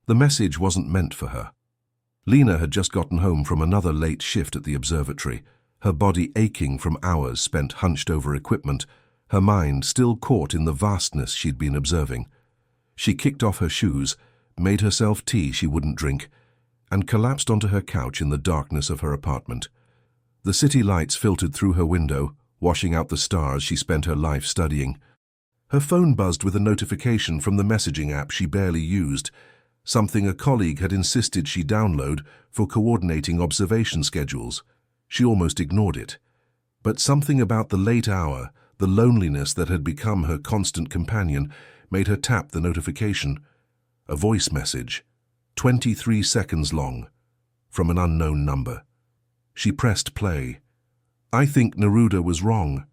The message wasn't meant for her. Lena had just gotten home from another late shift at the observatory, her body aching from hours spent hunched over equipment, her mind still caught in the vastness she'd been observing. She kicked off her shoes, made herself tea she wouldn't drink, and collapsed onto her couch in the darkness of her apartment. The city lights filtered through her window, washing out the stars she spent her life studying. Her phone buzzed with a notification from the messaging app she barely used, something a colleague had insisted she download for coordinating observation schedules. She almost ignored it. But something about the late hour, the loneliness that had become her constant companion, made her tap the notification. A voice message, 23 seconds long, from an unknown number. She pressed play. "I think Neruda was wrong."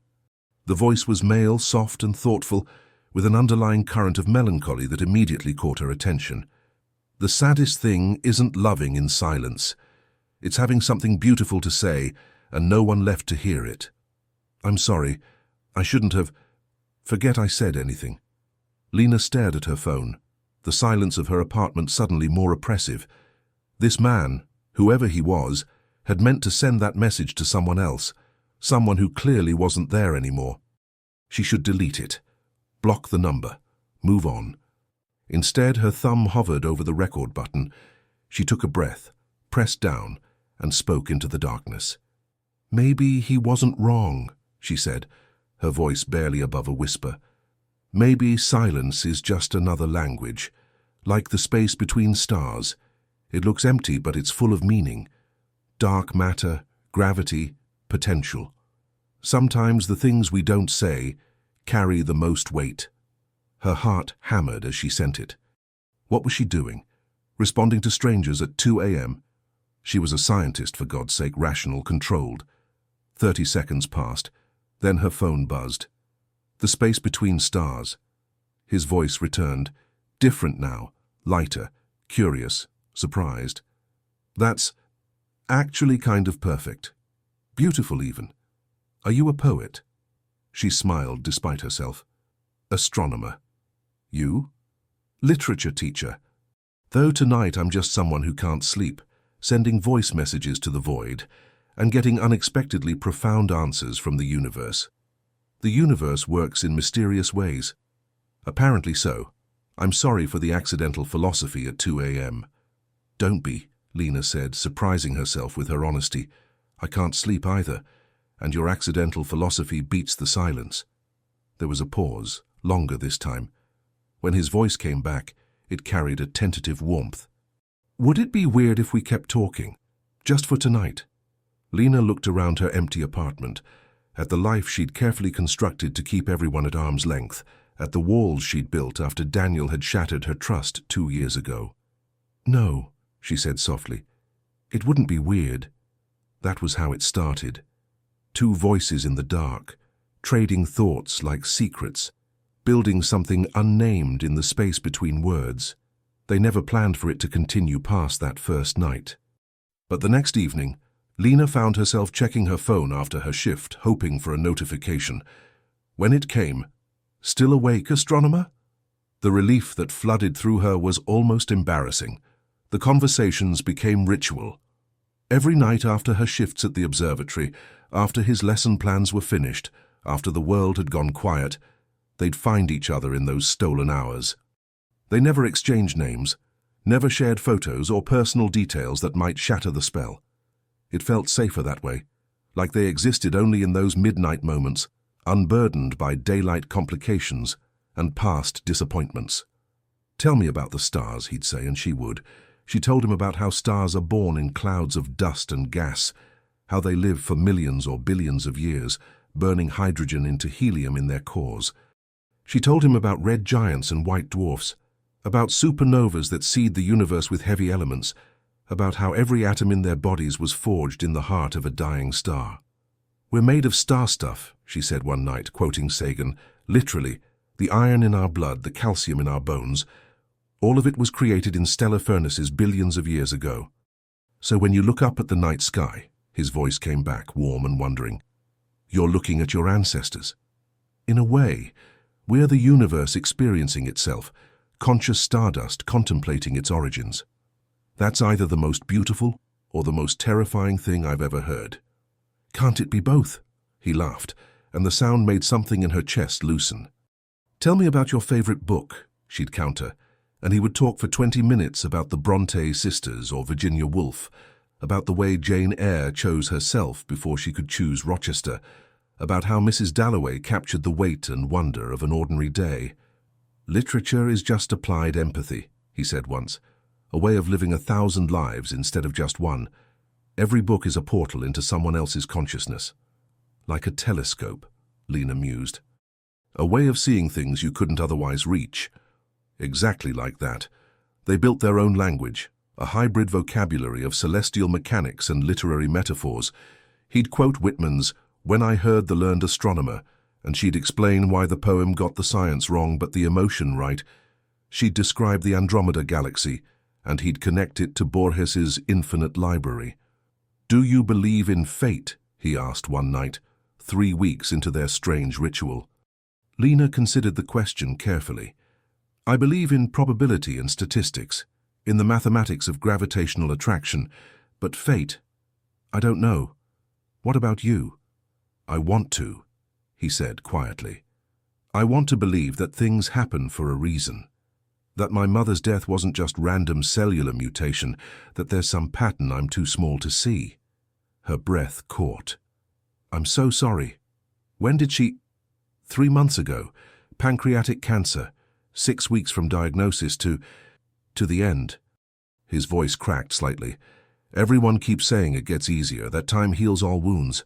The voice was male, soft and thoughtful, with an underlying current of melancholy that immediately caught her attention. The saddest thing isn't loving in silence. It's having something beautiful to say and no one left to hear it. "I'm sorry. I shouldn't have. Forget I said anything." Lena stared at her phone, the silence of her apartment suddenly more oppressive. This man, whoever he was, had meant to send that message to someone else, someone who clearly wasn't there anymore. She should delete it, block the number, move on. Instead, her thumb hovered over the record button. She took a breath, pressed down, and spoke into the darkness. "Maybe he wasn't wrong," she said, her voice barely above a whisper. "Maybe silence is just another language, like the space between stars. It looks empty, but it's full of meaning. Dark matter, gravity, potential. Sometimes the things we don't say carry the most weight." Her heart hammered as she sent it. What was she doing? Responding to strangers at 2 a.m.? She was a scientist, for God's sake, rational, controlled. 30 seconds passed. Then her phone buzzed. The space between stars. His voice returned, different now, lighter, curious, surprised. "That's actually kind of perfect. Beautiful, even. Are you a poet?" She smiled despite herself. "Astronomer." "You?" "Literature teacher. Though tonight I'm just someone who can't sleep, sending voice messages to the void, and getting unexpectedly profound answers from the universe. The universe works in mysterious ways." "Apparently so. I'm sorry for the accidental philosophy at 2 a.m. "Don't be," Lena said, surprising herself with her honesty. "I can't sleep either, and your accidental philosophy beats the silence." There was a pause, longer this time. When his voice came back, it carried a tentative warmth. "Would it be weird if we kept talking? Just for tonight?" Lena looked around her empty apartment, at the life she'd carefully constructed to keep everyone at arm's length, at the walls she'd built after Daniel had shattered her trust 2 years ago. "No," she said softly. "It wouldn't be weird." That was how it started. Two voices in the dark, trading thoughts like secrets, building something unnamed in the space between words. They never planned for it to continue past that first night. But the next evening, Lena found herself checking her phone after her shift, hoping for a notification. When it came, "Still awake, astronomer?" The relief that flooded through her was almost embarrassing. The conversations became ritual. Every night after her shifts at the observatory, after his lesson plans were finished, after the world had gone quiet, they'd find each other in those stolen hours. They never exchanged names, never shared photos or personal details that might shatter the spell. It felt safer that way, like they existed only in those midnight moments, unburdened by daylight complications and past disappointments. "Tell me about the stars," he'd say, and she would. She told him about how stars are born in clouds of dust and gas, how they live for millions or billions of years, burning hydrogen into helium in their cores. She told him about red giants and white dwarfs, about supernovas that seed the universe with heavy elements, about how every atom in their bodies was forged in the heart of a dying star. "We're made of star stuff," she said one night, quoting Sagan, "literally, the iron in our blood, the calcium in our bones, all of it was created in stellar furnaces billions of years ago. So when you look up at the night sky," his voice came back, warm and wondering, "you're looking at your ancestors. In a way, we're the universe experiencing itself, conscious stardust contemplating its origins. That's either the most beautiful or the most terrifying thing I've ever heard. Can't it be both? He laughed, and the sound made something in her chest loosen. Tell me about your favorite book, she'd counter, and he would talk for 20 minutes about the Bronte sisters or Virginia Woolf, about the way Jane Eyre chose herself before she could choose Rochester, about how Mrs. Dalloway captured the weight and wonder of an ordinary day. Literature is just applied empathy, he said once, a way of living 1,000 lives instead of just one. Every book is a portal into someone else's consciousness. Like a telescope, Lena mused. A way of seeing things you couldn't otherwise reach. Exactly like that. They built their own language, a hybrid vocabulary of celestial mechanics and literary metaphors. He'd quote Whitman's "When I Heard the Learned Astronomer," and she'd explain why the poem got the science wrong but the emotion right. She'd describe the Andromeda galaxy, and he'd connect it to Borges's infinite library. "Do you believe in fate?" he asked one night, 3 weeks into their strange ritual. Lena considered the question carefully. "I believe in probability and statistics, in the mathematics of gravitational attraction, but fate, I don't know. What about you?" "I want to," he said quietly. "I want to believe that things happen for a reason. That my mother's death wasn't just random cellular mutation, that there's some pattern I'm too small to see." Her breath caught. "I'm so sorry. When did she—" 3 months ago. Pancreatic cancer. 6 weeks from diagnosis to the end." His voice cracked slightly. "Everyone keeps saying it gets easier, that time heals all wounds.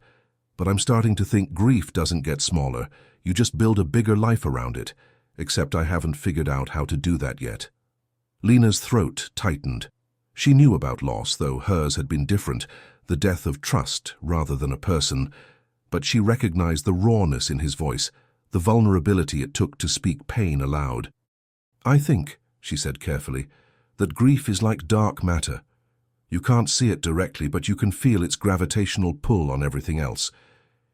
But I'm starting to think grief doesn't get smaller. You just build a bigger life around it. Except I haven't figured out how to do that yet." Lena's throat tightened. She knew about loss, though hers had been different, the death of trust rather than a person. But she recognized the rawness in his voice, the vulnerability it took to speak pain aloud. "I think," she said carefully, "that grief is like dark matter. You can't see it directly, but you can feel its gravitational pull on everything else.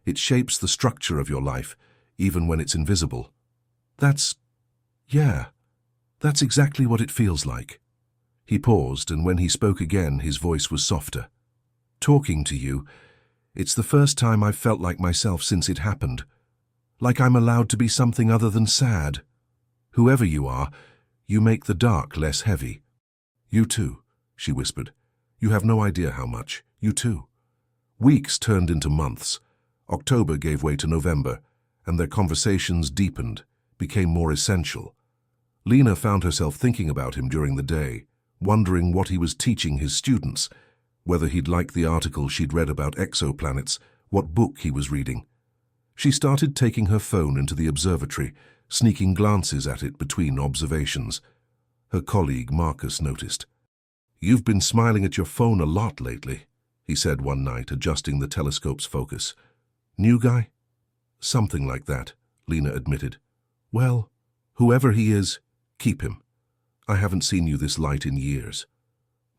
It shapes the structure of your life, even when it's invisible." That's exactly what it feels like." He paused, and when he spoke again, his voice was softer. "Talking to you, it's the first time I've felt like myself since it happened. Like I'm allowed to be something other than sad. Whoever you are, you make the dark less heavy." "You too," she whispered. "You have no idea how much. You too." Weeks turned into months. October gave way to November, and their conversations deepened, became more essential. Lena found herself thinking about him during the day, wondering what he was teaching his students, whether he'd liked the article she'd read about exoplanets, what book he was reading. She started taking her phone into the observatory, sneaking glances at it between observations. Her colleague Marcus noticed. "You've been smiling at your phone a lot lately," he said one night, adjusting the telescope's focus. "New guy?" "Something like that," Lena admitted. "Well, whoever he is, keep him. I haven't seen you this light in years."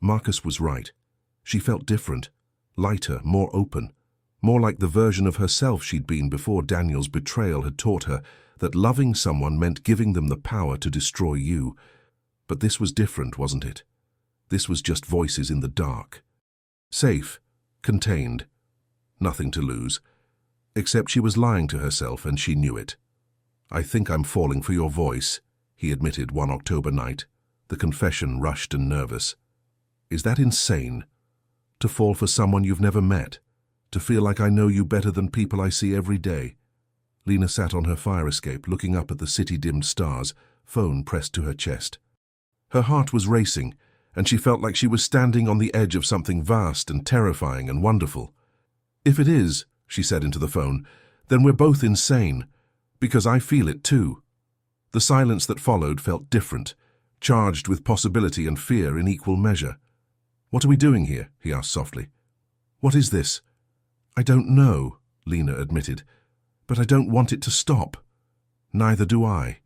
Marcus was right. She felt different, lighter, more open, more like the version of herself she'd been before Daniel's betrayal had taught her that loving someone meant giving them the power to destroy you. But this was different, wasn't it? This was just voices in the dark. Safe, contained, nothing to lose. Except she was lying to herself, and she knew it. "I think I'm falling for your voice," he admitted one October night, the confession rushed and nervous. "Is that insane? To fall for someone you've never met? To feel like I know you better than people I see every day?" Lena sat on her fire escape, looking up at the city-dimmed stars, phone pressed to her chest. Her heart was racing, and she felt like she was standing on the edge of something vast and terrifying and wonderful. "If it is," she said into the phone, "then we're both insane. Because I feel it too." The silence that followed felt different, charged with possibility and fear in equal measure. "What are we doing here?" he asked softly. "What is this?" "I don't know," Lena admitted, "but I don't want it to stop." "Neither do I."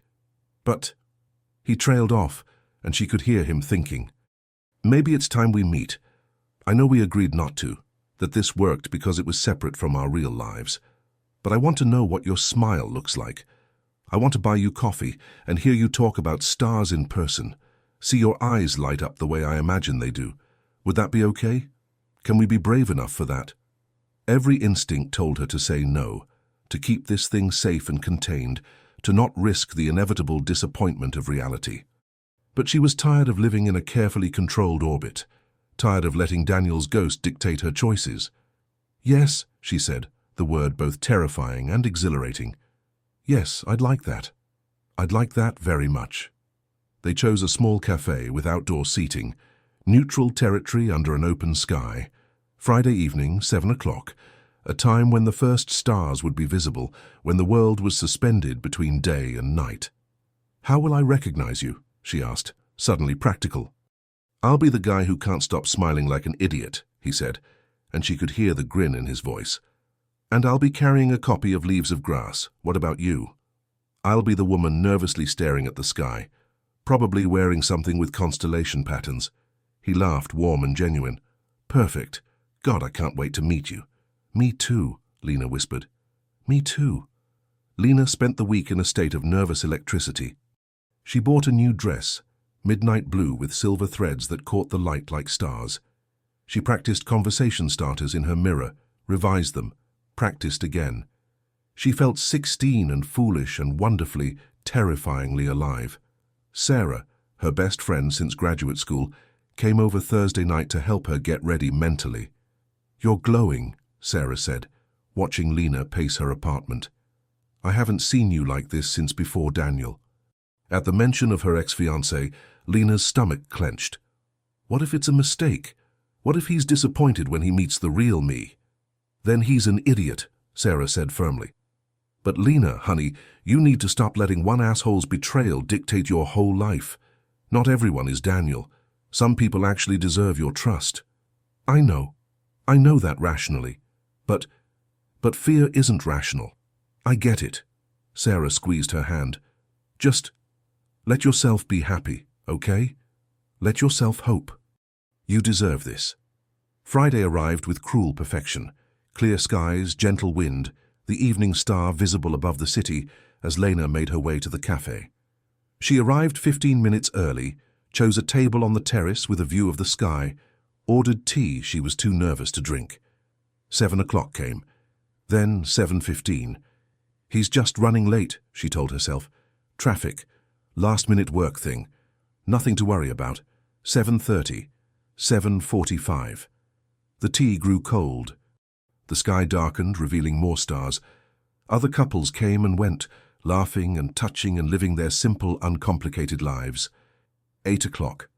"But—" He trailed off, and she could hear him thinking. "Maybe it's time we meet. I know we agreed not to, that this worked because it was separate from our real lives. But I want to know what your smile looks like. I want to buy you coffee and hear you talk about stars in person. See your eyes light up the way I imagine they do. Would that be okay? Can we be brave enough for that? Every instinct told her to say no, to keep this thing safe and contained, to not risk the inevitable disappointment of reality. But she was tired of living in a carefully controlled orbit, tired of letting Daniel's ghost dictate her choices. Yes, she said, the word both terrifying and exhilarating. Yes, I'd like that. I'd like that very much. They chose a small cafe with outdoor seating, neutral territory under an open sky. Friday evening, 7 o'clock, a time when the first stars would be visible, when the world was suspended between day and night. How will I recognize you? She asked, suddenly practical. I'll be the guy who can't stop smiling like an idiot, he said, and she could hear the grin in his voice. And I'll be carrying a copy of Leaves of Grass. What about you? I'll be the woman nervously staring at the sky, probably wearing something with constellation patterns. He laughed, warm and genuine. Perfect. God, I can't wait to meet you. Me too, Lena whispered. Me too. Lena spent the week in a state of nervous electricity. She bought a new dress, midnight blue with silver threads that caught the light like stars. She practiced conversation starters in her mirror, revised them, practiced again. She felt 16 and foolish and wonderfully, terrifyingly alive. Sarah, her best friend since graduate school, came over Thursday night to help her get ready mentally. You're glowing, Sarah said, watching Lena pace her apartment. I haven't seen you like this since before Daniel. At the mention of her ex-fiancé, Lena's stomach clenched. What if it's a mistake? What if he's disappointed when he meets the real me? Then he's an idiot, Sarah said firmly. But Lena, honey, you need to stop letting one asshole's betrayal dictate your whole life. Not everyone is Daniel. Some people actually deserve your trust. I know that rationally. But fear isn't rational. I get it. Sarah squeezed her hand. Just let yourself be happy, okay? Let yourself hope. You deserve this. Friday arrived with cruel perfection. Clear skies, gentle wind, the evening star visible above the city as Lena made her way to the cafe. She arrived 15 minutes early, chose a table on the terrace with a view of the sky, ordered tea she was too nervous to drink. 7 o'clock came. Then 7:15. He's just running late, she told herself. Traffic. Last-minute work thing. Nothing to worry about. 7:30. 7:45. The tea grew cold. The sky darkened, revealing more stars. Other couples came and went, laughing and touching and living their simple, uncomplicated lives. 8 o'clock.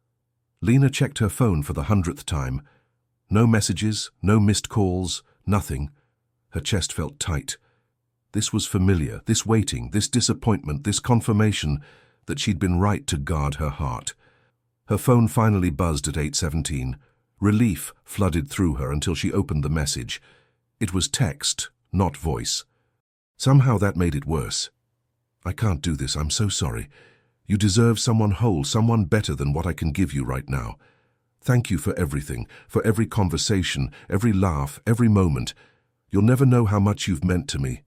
Lena checked her phone for the 100th time. No messages, no missed calls, nothing. Her chest felt tight. This was familiar, this waiting, this disappointment, this confirmation that she'd been right to guard her heart. Her phone finally buzzed at 8:17. Relief flooded through her until she opened the message. It was text, not voice. Somehow that made it worse. I can't do this, I'm so sorry. You deserve someone whole, someone better than what I can give you right now. Thank you for everything, for every conversation, every laugh, every moment. You'll never know how much you've meant to me.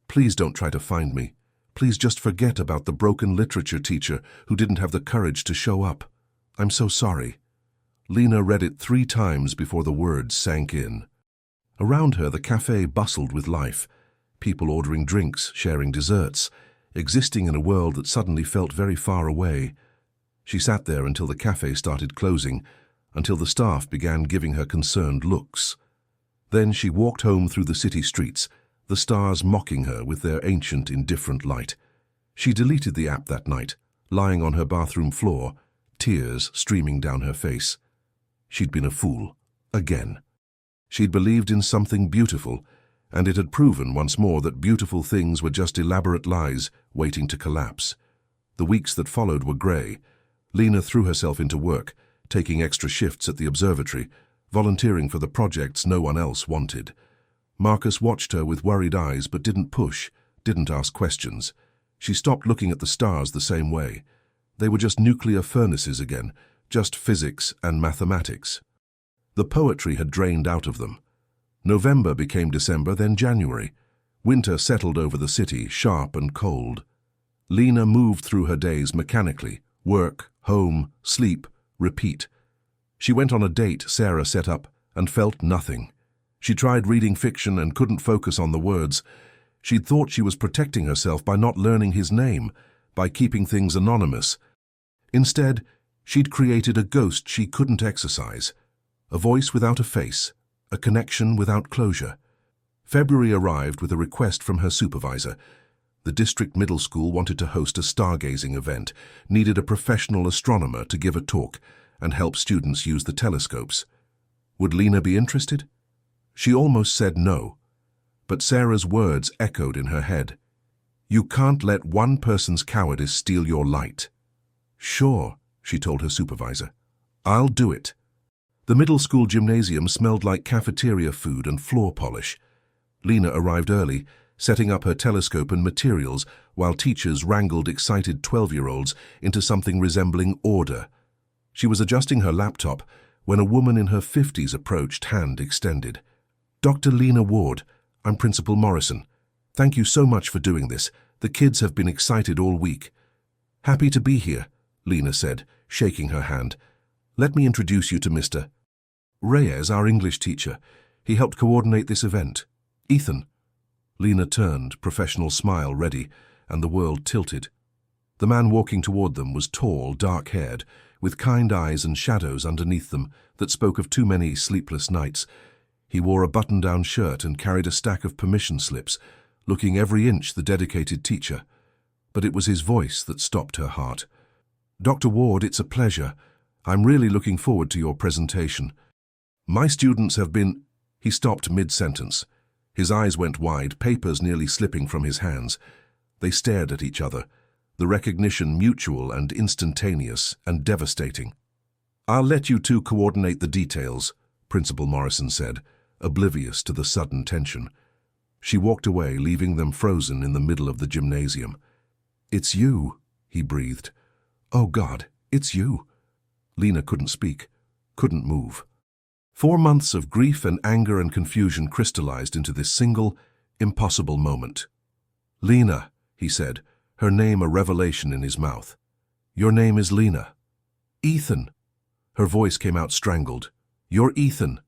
Please don't try to find me. Please just forget about the broken literature teacher who didn't have the courage to show up. I'm so sorry. Lena read it 3 times before the words sank in. Around her, the cafe bustled with life. People ordering drinks, sharing desserts, existing in a world that suddenly felt very far away. She sat there until the cafe started closing, until the staff began giving her concerned looks. Then she walked home through the city streets, the stars mocking her with their ancient, indifferent light. She deleted the app that night, lying on her bathroom floor, tears streaming down her face. She'd been a fool. Again. She'd believed in something beautiful, and it had proven once more that beautiful things were just elaborate lies waiting to collapse. The weeks that followed were grey. Lena threw herself into work, taking extra shifts at the observatory, volunteering for the projects no one else wanted. Marcus watched her with worried eyes but didn't push, didn't ask questions. She stopped looking at the stars the same way. They were just nuclear furnaces again, just physics and mathematics. The poetry had drained out of them. November became December, then January. Winter settled over the city, sharp and cold. Lena moved through her days mechanically. Work, home, sleep, repeat. She went on a date Sarah set up and felt nothing. She tried reading fiction and couldn't focus on the words. She'd thought she was protecting herself by not learning his name, by keeping things anonymous. Instead, she'd created a ghost she couldn't exercise, a voice without a face, a connection without closure. February arrived with a request from her supervisor. The district middle school wanted to host a stargazing event, needed a professional astronomer to give a talk and help students use the telescopes. Would Lena be interested? She almost said no, but Sarah's words echoed in her head. You can't let one person's cowardice steal your light. Sure, she told her supervisor. I'll do it. The middle school gymnasium smelled like cafeteria food and floor polish. Lena arrived early, setting up her telescope and materials while teachers wrangled excited 12-year-olds into something resembling order. She was adjusting her laptop when a woman in her 50s approached, hand extended. Dr. Lena Ward, I'm Principal Morrison. Thank you so much for doing this. The kids have been excited all week. Happy to be here, Lena said, shaking her hand. Let me introduce you to Mr. Reyes, our English teacher. He helped coordinate this event. Ethan. Lena turned, professional smile ready, and the world tilted. The man walking toward them was tall, dark-haired, with kind eyes and shadows underneath them that spoke of too many sleepless nights. He wore a button-down shirt and carried a stack of permission slips, looking every inch the dedicated teacher. But it was his voice that stopped her heart. Dr. Ward, it's a pleasure. I'm really looking forward to your presentation. My students have been... He stopped mid-sentence. His eyes went wide, papers nearly slipping from his hands. They stared at each other, the recognition mutual and instantaneous and devastating. I'll let you two coordinate the details, Principal Morrison said, oblivious to the sudden tension. She walked away, leaving them frozen in the middle of the gymnasium. It's you, he breathed. Oh God, it's you. Lena couldn't speak, couldn't move. 4 months of grief and anger and confusion crystallized into this single, impossible moment. Lena, he said, her name a revelation in his mouth. Your name is Lena. Ethan. Her voice came out strangled. You're Ethan.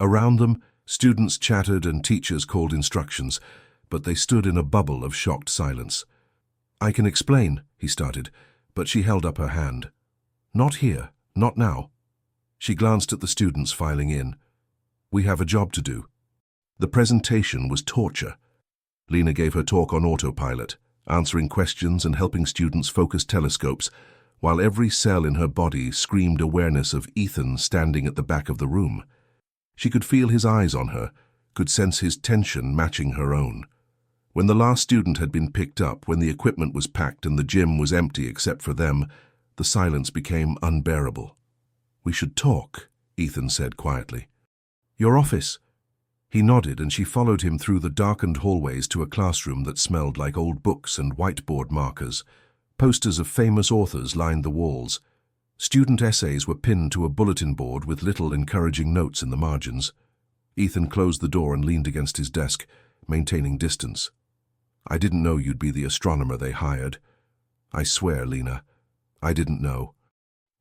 Around them, students chattered and teachers called instructions, but they stood in a bubble of shocked silence. I can explain, he started, but she held up her hand. Not here, not now. She glanced at the students filing in. We have a job to do. The presentation was torture. Lena gave her talk on autopilot, answering questions and helping students focus telescopes, while every cell in her body screamed awareness of Ethan standing at the back of the room. She could feel his eyes on her, could sense his tension matching her own. When the last student had been picked up, when the equipment was packed and the gym was empty except for them, the silence became unbearable. We should talk, Ethan said quietly. Your office. He nodded and she followed him through the darkened hallways to a classroom that smelled like old books and whiteboard markers. Posters of famous authors lined the walls. Student essays were pinned to a bulletin board with little encouraging notes in the margins. Ethan closed the door and leaned against his desk, maintaining distance. I didn't know you'd be the astronomer they hired. I swear, Lena, I didn't know.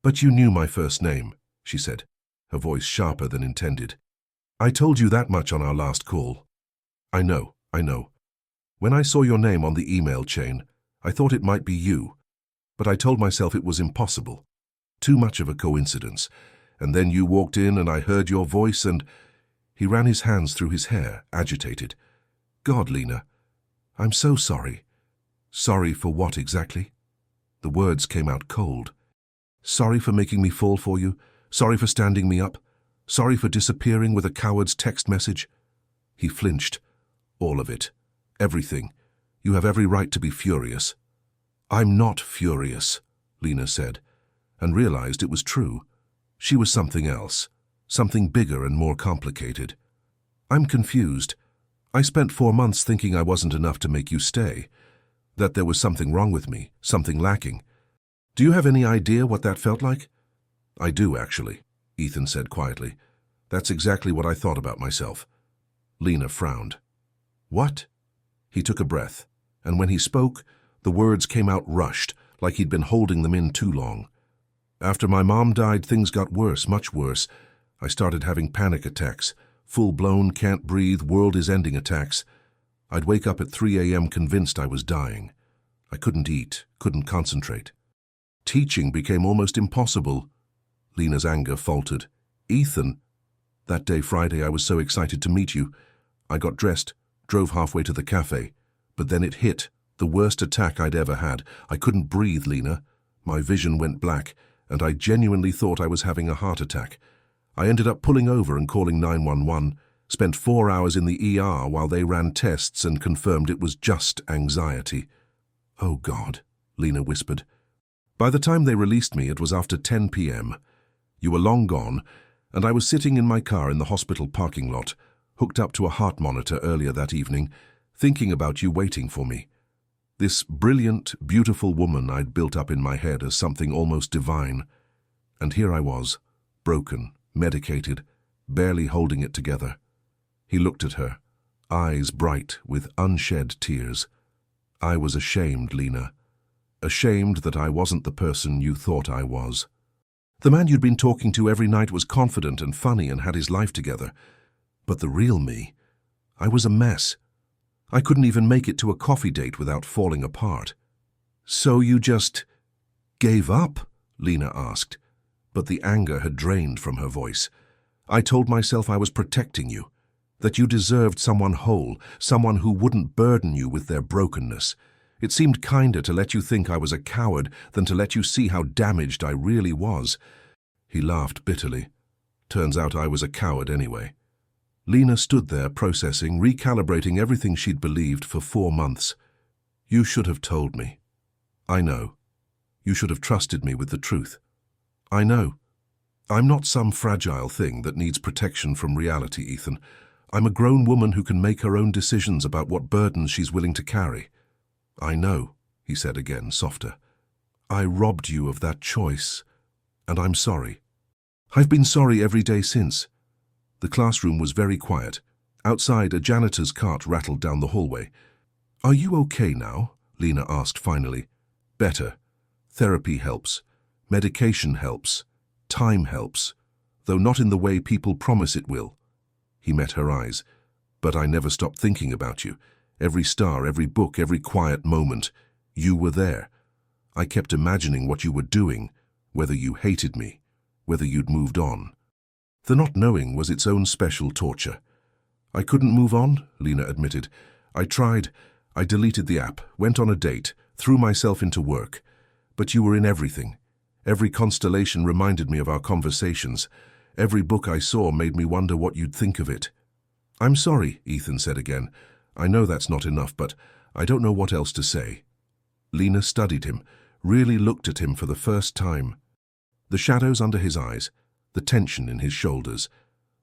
But you knew my first name, she said, her voice sharper than intended. I told you that much on our last call. I know. When I saw your name on the email chain, I thought it might be you, but I told myself it was impossible. Too much of a coincidence. And then you walked in and I heard your voice and... He ran his hands through his hair, agitated. God, Lena, I'm so sorry. Sorry for what exactly? The words came out cold. Sorry for making me fall for you. Sorry for standing me up. Sorry for disappearing with a coward's text message. He flinched. All of it. Everything. You have every right to be furious. I'm not furious, Lena said, and realized it was true. She was something else, something bigger and more complicated. I'm confused. I spent 4 months thinking I wasn't enough to make you stay, that there was something wrong with me, something lacking. Do you have any idea what that felt like? I do, actually, Ethan said quietly. That's exactly what I thought about myself. Lena frowned. What? He took a breath, and when he spoke, The words came out rushed, like he'd been holding them in too long. After my mom died, things got worse, much worse. I started having panic attacks, full-blown, can't breathe, world-is-ending attacks. I'd wake up at 3 a.m. convinced I was dying. I couldn't eat, couldn't concentrate. Teaching became almost impossible. Lena's anger faltered. Ethan, that day Friday I was so excited to meet you. I got dressed, drove halfway to the cafe. But then it hit, the worst attack I'd ever had. I couldn't breathe, Lena. My vision went black, and I genuinely thought I was having a heart attack. I ended up pulling over and calling 911, spent 4 hours in the ER while they ran tests and confirmed it was just anxiety. Oh God, Lena whispered. By the time they released me, it was after 10 p.m. You were long gone, and I was sitting in my car in the hospital parking lot, hooked up to a heart monitor earlier that evening, thinking about you waiting for me. This brilliant, beautiful woman I'd built up in my head as something almost divine. And here I was, broken, medicated, barely holding it together. He looked at her, eyes bright with unshed tears. I was ashamed, Lena. Ashamed that I wasn't the person you thought I was. The man you'd been talking to every night was confident and funny and had his life together. But the real me, I was a mess. I couldn't even make it to a coffee date without falling apart. So you just gave up? Lena asked, but the anger had drained from her voice. I told myself I was protecting you, that you deserved someone whole, someone who wouldn't burden you with their brokenness. It seemed kinder to let you think I was a coward than to let you see how damaged I really was. He laughed bitterly. Turns out I was a coward anyway. Lena stood there processing, recalibrating everything she'd believed for 4 months. You should have told me. I know. You should have trusted me with the truth. I know. I'm not some fragile thing that needs protection from reality, Ethan. I'm a grown woman who can make her own decisions about what burdens she's willing to carry. I know, he said again, softer. I robbed you of that choice, and I'm sorry. I've been sorry every day since. The classroom was very quiet. Outside, a janitor's cart rattled down the hallway. Are you okay now? Lena asked finally. Better. Therapy helps. Medication helps. Time helps. Though not in the way people promise it will. He met her eyes. But I never stopped thinking about you. Every star, every book, every quiet moment. You were there. I kept imagining what you were doing, whether you hated me, whether you'd moved on. The not knowing was its own special torture. I couldn't move on, Lena admitted. I tried. I deleted the app, went on a date, threw myself into work. But you were in everything. Every constellation reminded me of our conversations. Every book I saw made me wonder what you'd think of it. I'm sorry, Ethan said again. I know that's not enough, but I don't know what else to say. Lena studied him, really looked at him for the first time. The shadows under his eyes, the tension in his shoulders,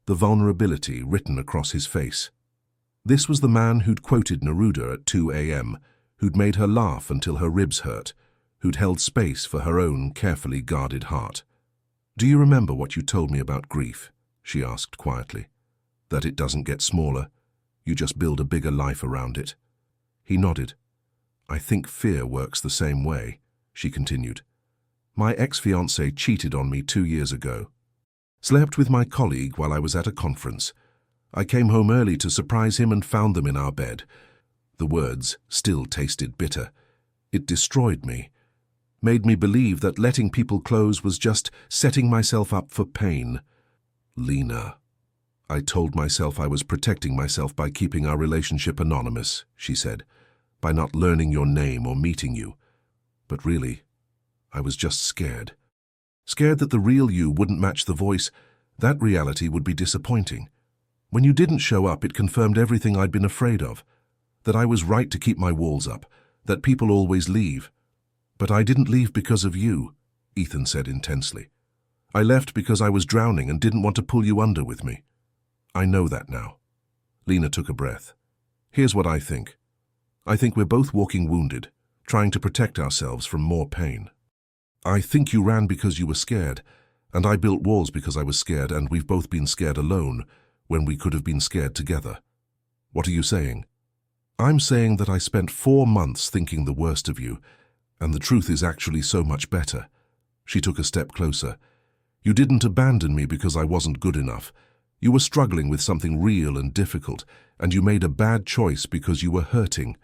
the vulnerability written across his face. This was the man who'd quoted Neruda at 2 a.m., who'd made her laugh until her ribs hurt, who'd held space for her own carefully guarded heart. Do you remember what you told me about grief? She asked quietly. That it doesn't get smaller. You just build a bigger life around it. He nodded. I think fear works the same way, she continued. My ex-fiancé cheated on me 2 years ago. Slept with my colleague while I was at a conference. I came home early to surprise him and found them in our bed. The words still tasted bitter. It destroyed me. Made me believe that letting people close was just setting myself up for pain. Lena. I told myself I was protecting myself by keeping our relationship anonymous, she said, by not learning your name or meeting you. But really, I was just scared. Scared that the real you wouldn't match the voice. That reality would be disappointing. When you didn't show up, it confirmed everything I'd been afraid of. That I was right to keep my walls up, that people always leave. But I didn't leave because of you, Ethan said intensely. I left because I was drowning and didn't want to pull you under with me. I know that now. Lena took a breath. Here's what I think. I think we're both walking wounded, trying to protect ourselves from more pain. I think you ran because you were scared, and I built walls because I was scared, and we've both been scared alone when we could have been scared together. What are you saying? I'm saying that I spent 4 months thinking the worst of you, and the truth is actually so much better. She took a step closer. You didn't abandon me because I wasn't good enough. You were struggling with something real and difficult, and you made a bad choice because you were hurting.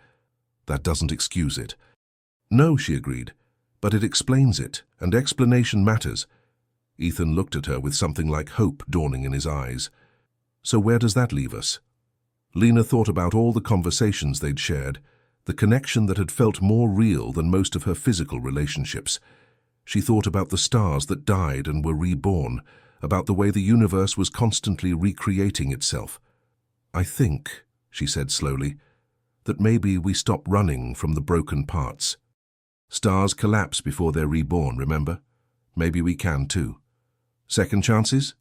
That doesn't excuse it. No, she agreed, but it explains it, and explanation matters. Ethan looked at her with something like hope dawning in his eyes. So where does that leave us? Lena thought about all the conversations they'd shared, the connection that had felt more real than most of her physical relationships. She thought about the stars that died and were reborn, about the way the universe was constantly recreating itself. I think, she said slowly, that maybe we stop running from the broken parts. Stars collapse before they're reborn, remember? Maybe we can too. Second chances?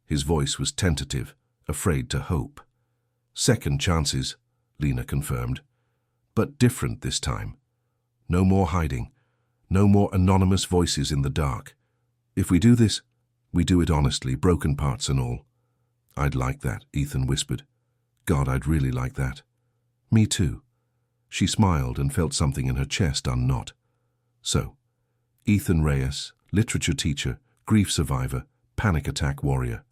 His voice was tentative, afraid to hope. Second chances, Lena confirmed. But different this time. No more hiding. No more anonymous voices in the dark. If we do this, we do it honestly, broken parts and all. I'd like that, Ethan whispered. God, I'd really like that. Me too. She smiled and felt something in her chest unknot. So, Ethan Reyes, literature teacher, grief survivor, panic attack warrior.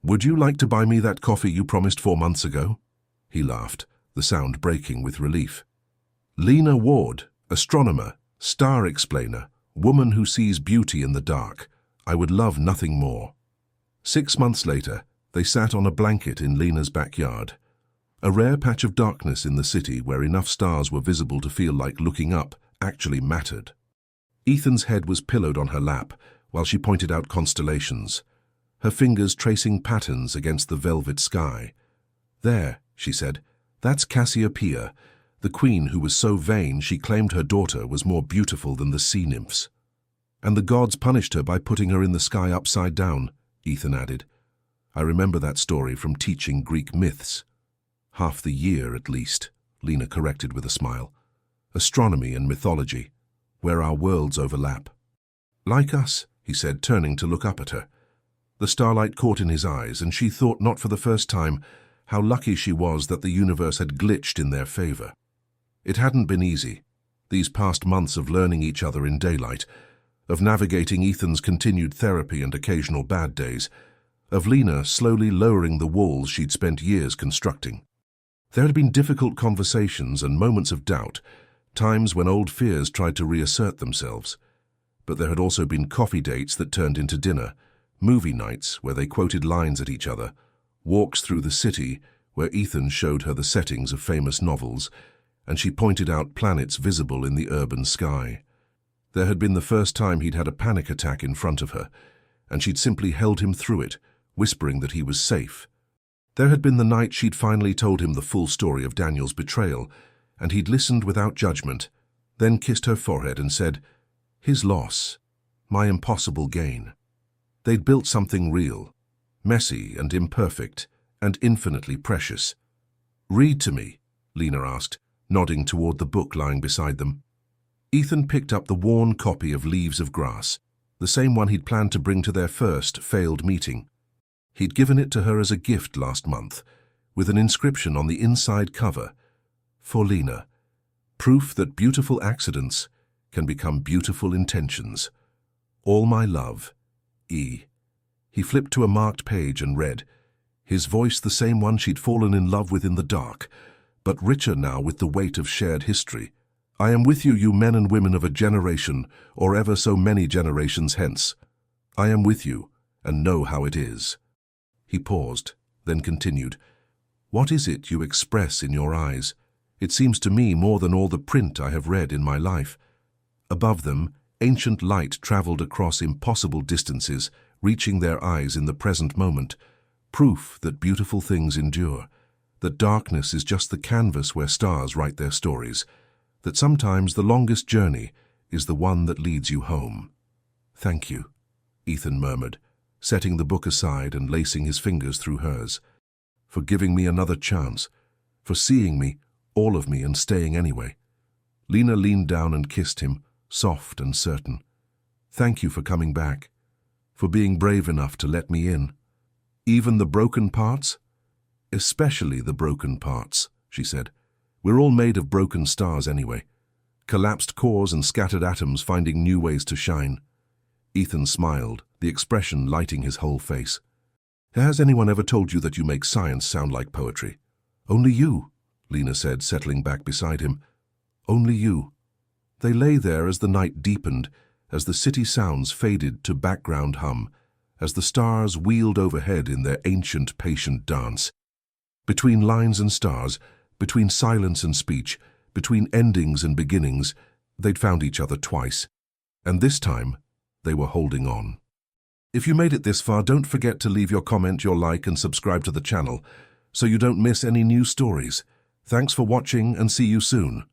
Would you like to buy me that coffee you promised 4 months ago? He laughed, the sound breaking with relief. Lena Ward, astronomer, star explainer, woman who sees beauty in the dark. I would love nothing more. 6 months later, they sat on a blanket in Lena's backyard. A rare patch of darkness in the city where enough stars were visible to feel like looking up actually mattered. Ethan's head was pillowed on her lap while she pointed out constellations, her fingers tracing patterns against the velvet sky. There, she said, that's Cassiopeia, the queen who was so vain she claimed her daughter was more beautiful than the sea nymphs. And the gods punished her by putting her in the sky upside down, Ethan added. I remember that story from teaching Greek myths. Half the year, at least, Lena corrected with a smile. Astronomy and mythology, where our worlds overlap. Like us, he said, turning to look up at her. The starlight caught in his eyes, and she thought not for the first time how lucky she was that the universe had glitched in their favor. It hadn't been easy, these past months of learning each other in daylight, of navigating Ethan's continued therapy and occasional bad days, of Lena slowly lowering the walls she'd spent years constructing. There had been difficult conversations and moments of doubt, times when old fears tried to reassert themselves. But there had also been coffee dates that turned into dinner, movie nights where they quoted lines at each other, walks through the city where Ethan showed her the settings of famous novels, and she pointed out planets visible in the urban sky. There had been the first time he'd had a panic attack in front of her, and she'd simply held him through it, whispering that he was safe. There had been the night she'd finally told him the full story of Daniel's betrayal, and he'd listened without judgment, then kissed her forehead and said, his loss, my impossible gain. They'd built something real, messy and imperfect, and infinitely precious. Read to me, Lena asked, nodding toward the book lying beside them. Ethan picked up the worn copy of Leaves of Grass, the same one he'd planned to bring to their first failed meeting. He'd given it to her as a gift last month, with an inscription on the inside cover, for Lena, proof that beautiful accidents can become beautiful intentions. All my love, E. He flipped to a marked page and read, his voice the same one she'd fallen in love with in the dark, but richer now with the weight of shared history. I am with you, you men and women of a generation, or ever so many generations hence. I am with you, and know how it is. He paused, then continued, what is it you express in your eyes? It seems to me more than all the print I have read in my life. Above them, ancient light traveled across impossible distances, reaching their eyes in the present moment, proof that beautiful things endure, that darkness is just the canvas where stars write their stories, that sometimes the longest journey is the one that leads you home. Thank you, Ethan murmured, setting the book aside and lacing his fingers through hers, for giving me another chance, for seeing me, all of me, and staying anyway. Lena leaned down and kissed him, soft and certain. Thank you for coming back, for being brave enough to let me in. Even the broken parts? Especially the broken parts, she said. We're all made of broken stars anyway. Collapsed cores and scattered atoms finding new ways to shine. Ethan smiled, the expression lighting his whole face. Has anyone ever told you that you make science sound like poetry? Only you, Lena said, settling back beside him. Only you. They lay there as the night deepened, as the city sounds faded to background hum, as the stars wheeled overhead in their ancient, patient dance. Between lines and stars, between silence and speech, between endings and beginnings, they'd found each other twice. And this time, they were holding on. If you made it this far, don't forget to leave your comment, your like, and subscribe to the channel, so you don't miss any new stories. Thanks for watching and see you soon.